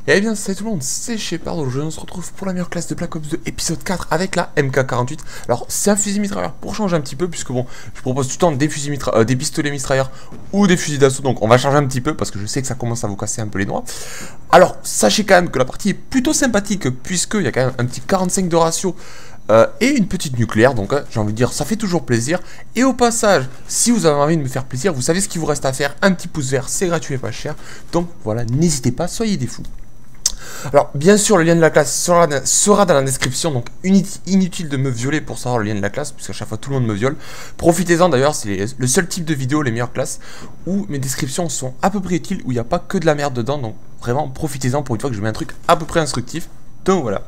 Et bien salut tout le monde, c'est Shepard. Aujourd'hui on se retrouve pour la meilleure classe de Black Ops 2 épisode 4 avec la MK48. Alors c'est un fusil mitrailleur pour changer un petit peu, puisque bon, je propose tout le temps des fusils des pistolets mitrailleurs ou des fusils d'assaut, donc on va changer un petit peu parce que je sais que ça commence à vous casser un peu les doigts. Alors sachez quand même que la partie est plutôt sympathique, puisqu'il y a quand même un petit 45 de ratio et une petite nucléaire, donc j'ai envie de dire ça fait toujours plaisir. Et au passage, si vous avez envie de me faire plaisir, vous savez ce qu'il vous reste à faire, un petit pouce vert, c'est gratuit et pas cher, donc voilà, n'hésitez pas, soyez des fous. Alors bien sûr le lien de la classe sera dans la description, donc inutile de me violer pour savoir le lien de la classe, puisqu'à chaque fois tout le monde me viole. Profitez-en d'ailleurs, c'est le seul type de vidéo, les meilleures classes, où mes descriptions sont à peu près utiles, où il n'y a pas que de la merde dedans, donc vraiment profitez-en pour une fois que je mets un truc à peu près instructif. Donc voilà.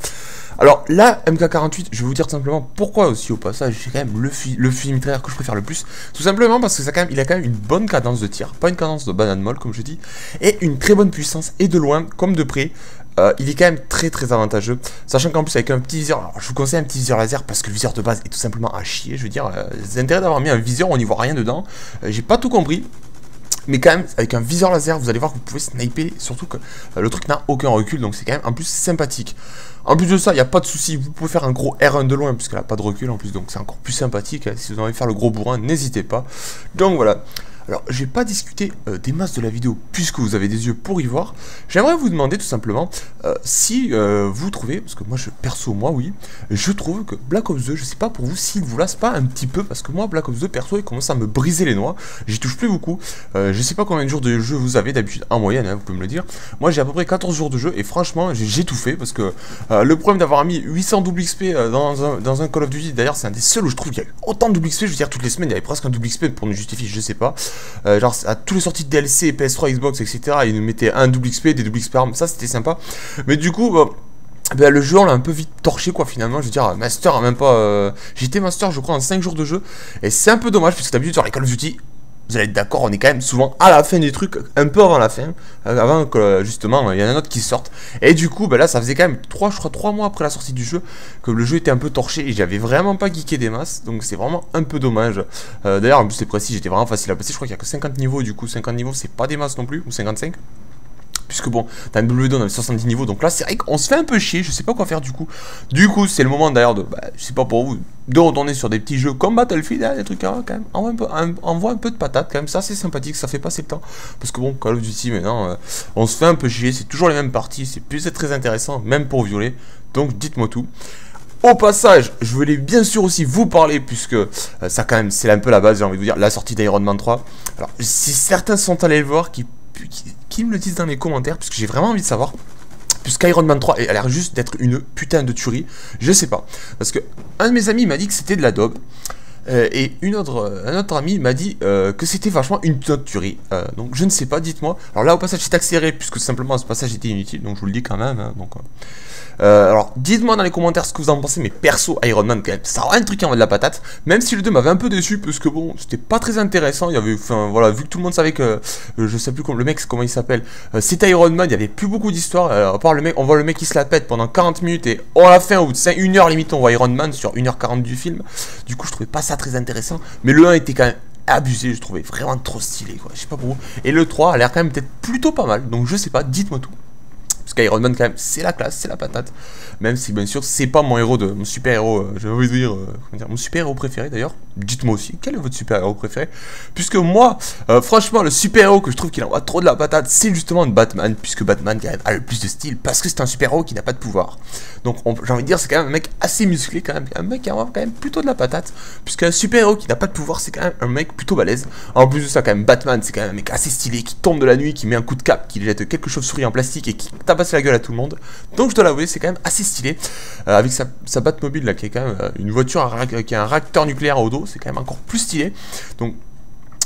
Alors là, MK48, je vais vous dire tout simplement pourquoi aussi au passage, c'est quand même le fusil mitrailleur que je préfère le plus. Tout simplement parce que il a quand même une bonne cadence de tir, pas une cadence de banane molle comme je dis, et une très bonne puissance, et de loin comme de près. Il est quand même très avantageux, sachant qu'en plus avec un petit viseur, alors je vous conseille un petit viseur laser parce que le viseur de base est tout simplement à chier, je veux dire, c'est intérêt d'avoir mis un viseur, on n'y voit rien dedans, j'ai pas tout compris. Mais quand même, avec un viseur laser, vous allez voir que vous pouvez sniper, surtout que le truc n'a aucun recul, donc c'est quand même en plus sympathique. En plus de ça, il n'y a pas de souci, vous pouvez faire un gros R1 de loin, puisqu'elle n'a pas de recul en plus, donc c'est encore plus sympathique. Si vous avez envie de faire le gros bourrin, n'hésitez pas. Donc voilà. Alors, je vais pas discuter des masses de la vidéo, puisque vous avez des yeux pour y voir. J'aimerais vous demander tout simplement si vous trouvez, parce que moi, moi oui, je trouve que Black Ops 2, je sais pas pour vous, s'il vous lasse pas un petit peu, parce que moi, Black Ops 2, perso, il commence à me briser les noix. J'y touche plus beaucoup. Je sais pas combien de jours de jeu vous avez d'habitude en moyenne, hein, vous pouvez me le dire. Moi, j'ai à peu près 14 jours de jeu, et franchement, j'ai tout fait, parce que le problème d'avoir mis 800 double XP dans un Call of Duty, d'ailleurs, c'est un des seuls où je trouve qu'il y a eu autant de double XP, je veux dire, toutes les semaines, il y avait presque un double XP pour nous justifier, je sais pas. Genre à tous les sorties de DLC, PS3, Xbox, etc. Ils nous mettaient un double XP, des double XP armes, ça c'était sympa. Mais du coup, ben, le jeu on l'a un peu vite torché quoi finalement. Je veux dire, Master, même pas. J'étais Master, je crois, en 5 jours de jeu. Et c'est un peu dommage, puisque d'habitude sur les Call of Duty, vous allez être d'accord, on est quand même souvent à la fin des trucs, un peu avant la fin, avant que justement il y en a un autre qui sorte. Et du coup, ben là ça faisait quand même 3 mois après la sortie du jeu que le jeu était un peu torché et j'avais vraiment pas geeké des masses, donc c'est vraiment un peu dommage. D'ailleurs, en plus c'est précis, j'étais vraiment facile à passer, je crois qu'il y a que 50 niveaux, du coup 50 niveaux c'est pas des masses non plus, ou 55. Puisque bon, dans le W2 on avait 70 niveaux, donc là c'est vrai qu'on se fait un peu chier, je sais pas quoi faire du coup. Du coup c'est le moment d'ailleurs de, bah, je sais pas pour vous, de retourner sur des petits jeux comme Battlefield, hein, des trucs hein, quand même, envoie un peu de patate quand même, ça c'est sympathique, ça fait passer le temps. Parce que bon, Call of Duty maintenant, on se fait un peu chier, c'est toujours les mêmes parties, c'est plus très intéressant, même pour violer, donc dites-moi tout. Au passage, je voulais bien sûr aussi vous parler, puisque ça quand même c'est un peu la base, j'ai envie de vous dire, la sortie d'Iron Man 3. Alors si certains sont allés le voir, qui me le disent dans les commentaires, puisque j'ai vraiment envie de savoir. Puisqu'Iron Man 3 a l'air juste d'être une putain de tuerie, je sais pas. Parce que un de mes amis m'a dit que c'était de la daube. Et un autre ami m'a dit que c'était vachement une autre tuerie. Donc je ne sais pas, dites-moi. Alors là au passage c'est accéléré, puisque simplement ce passage était inutile, donc je vous le dis quand même. Hein, donc, alors dites-moi dans les commentaires ce que vous en pensez, mais perso Iron Man quand même, ça a un truc qui envoie de la patate. Même si le 2 m'avait un peu déçu, parce que bon, c'était pas très intéressant. Il y avait, enfin voilà, vu que tout le monde savait que, je sais plus comment, le mec comment il s'appelle, c'était Iron Man, il y avait plus beaucoup d'histoire. À part le mec, on voit le mec qui se la pète pendant 40 minutes et à la fin, au bout de 1 heure limite, on voit Iron Man sur 1h40 du film. Du coup je trouvais pas ça très intéressant, mais le 1 était quand même abusé, je trouvais vraiment trop stylé quoi, je sais pas pour vous. Et le 3 a l'air quand même peut-être plutôt pas mal, donc je sais pas, dites-moi tout. Parce qu'Iron Man quand même c'est la classe, c'est la patate. Même si bien sûr c'est pas mon héros mon super héros, j'ai envie de dire, mon super héros préféré d'ailleurs. Dites-moi aussi, quel est votre super héros préféré? Puisque moi, franchement le super héros que je trouve qu'il envoie trop de la patate, c'est justement Batman. Puisque Batman quand même a le plus de style, parce que c'est un super héros qui n'a pas de pouvoir. Donc j'ai envie de dire c'est quand même un mec assez musclé quand même, un mec qui envoie quand même plutôt de la patate. Puisqu'un super héros qui n'a pas de pouvoir c'est quand même un mec plutôt balèze. En plus de ça quand même Batman c'est quand même un mec assez stylé, qui tombe de la nuit, qui met un coup de cap, qui jette quelque chauve-souris en plastique et qui tabasse la gueule à tout le monde. Donc je dois l'avouer c'est quand même assez stylé. Avec sa Batmobile là qui est quand même une voiture qui a un réacteur nucléaire au dos, c'est quand même encore plus stylé. Donc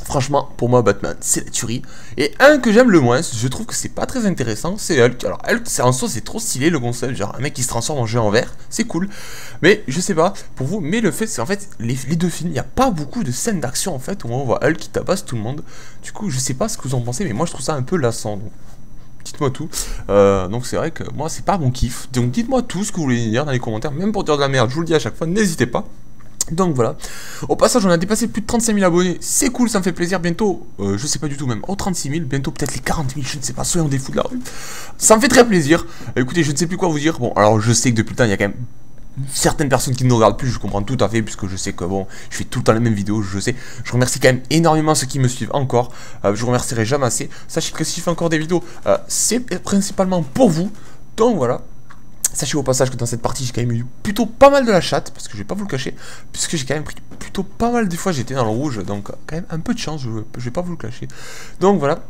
franchement pour moi Batman c'est la tuerie. Et un que j'aime le moins, je trouve que c'est pas très intéressant, c'est Hulk. Alors Hulk en soi c'est trop stylé le concept, genre un mec qui se transforme en géant vert, c'est cool. Mais je sais pas pour vous, mais le fait c'est en fait les deux films, il n'y a pas beaucoup de scènes d'action en fait où on voit Hulk qui tabasse tout le monde. Du coup je sais pas ce que vous en pensez, mais moi je trouve ça un peu lassant. Donc dites-moi tout. Donc c'est vrai que moi c'est pas mon kiff. Donc dites-moi tout ce que vous voulez dire dans les commentaires, même pour dire de la merde, je vous le dis à chaque fois, n'hésitez pas. Donc voilà, au passage on a dépassé plus de 35 000 abonnés, c'est cool, ça me fait plaisir, bientôt, je sais pas du tout même, 36 000, bientôt peut-être les 40 000, je ne sais pas, soyons des fous de la rue. Ça me fait très plaisir, écoutez, je ne sais plus quoi vous dire, bon alors je sais que depuis le temps il y a quand même certaines personnes qui ne nous regardent plus, je comprends tout à fait, puisque je sais que bon, je fais tout le temps les mêmes vidéos, je sais, je remercie quand même énormément ceux qui me suivent encore, je vous remercierai jamais assez, sachez que si je fais encore des vidéos, c'est principalement pour vous, donc voilà. Sachez au passage que dans cette partie j'ai quand même eu plutôt pas mal de la chatte, parce que je vais pas vous le cacher, puisque j'ai quand même pris plutôt pas mal des fois j'étais dans le rouge, donc quand même un peu de chance, je vais pas vous le cacher. Donc voilà.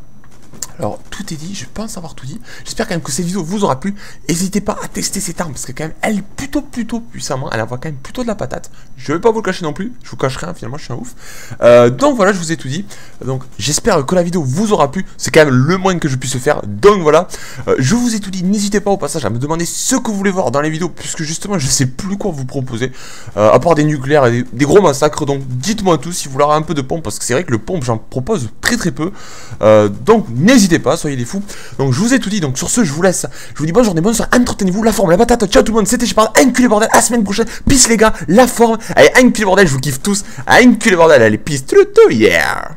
Alors tout est dit, je pense avoir tout dit. J'espère quand même que cette vidéo vous aura plu. N'hésitez pas à tester cette arme parce que quand même elle est plutôt puissamment. Elle envoie quand même plutôt de la patate. Je vais pas vous le cacher non plus. Je vous cache rien, finalement je suis un ouf. Donc voilà, je vous ai tout dit. Donc j'espère que la vidéo vous aura plu. C'est quand même le moins que je puisse faire. Donc voilà, je vous ai tout dit. N'hésitez pas au passage à me demander ce que vous voulez voir dans les vidéos, puisque justement je sais plus quoi vous proposer. À part des nucléaires et des gros massacres. Donc dites-moi tout si vous voulez avoir un peu de pompe, parce que c'est vrai que le pompe j'en propose très peu. Donc n'hésitez pas, soyez des fous. Donc je vous ai tout dit, donc sur ce je vous laisse. Je vous dis bonne journée, bonne soirée, entretenez-vous, la forme, la patate, ciao tout le monde, c'était chez Parle, enculé bordel, à la semaine prochaine, peace les gars, la forme, allez enculé bordel, je vous kiffe tous, enculé bordel, allez peace, tout, yeah.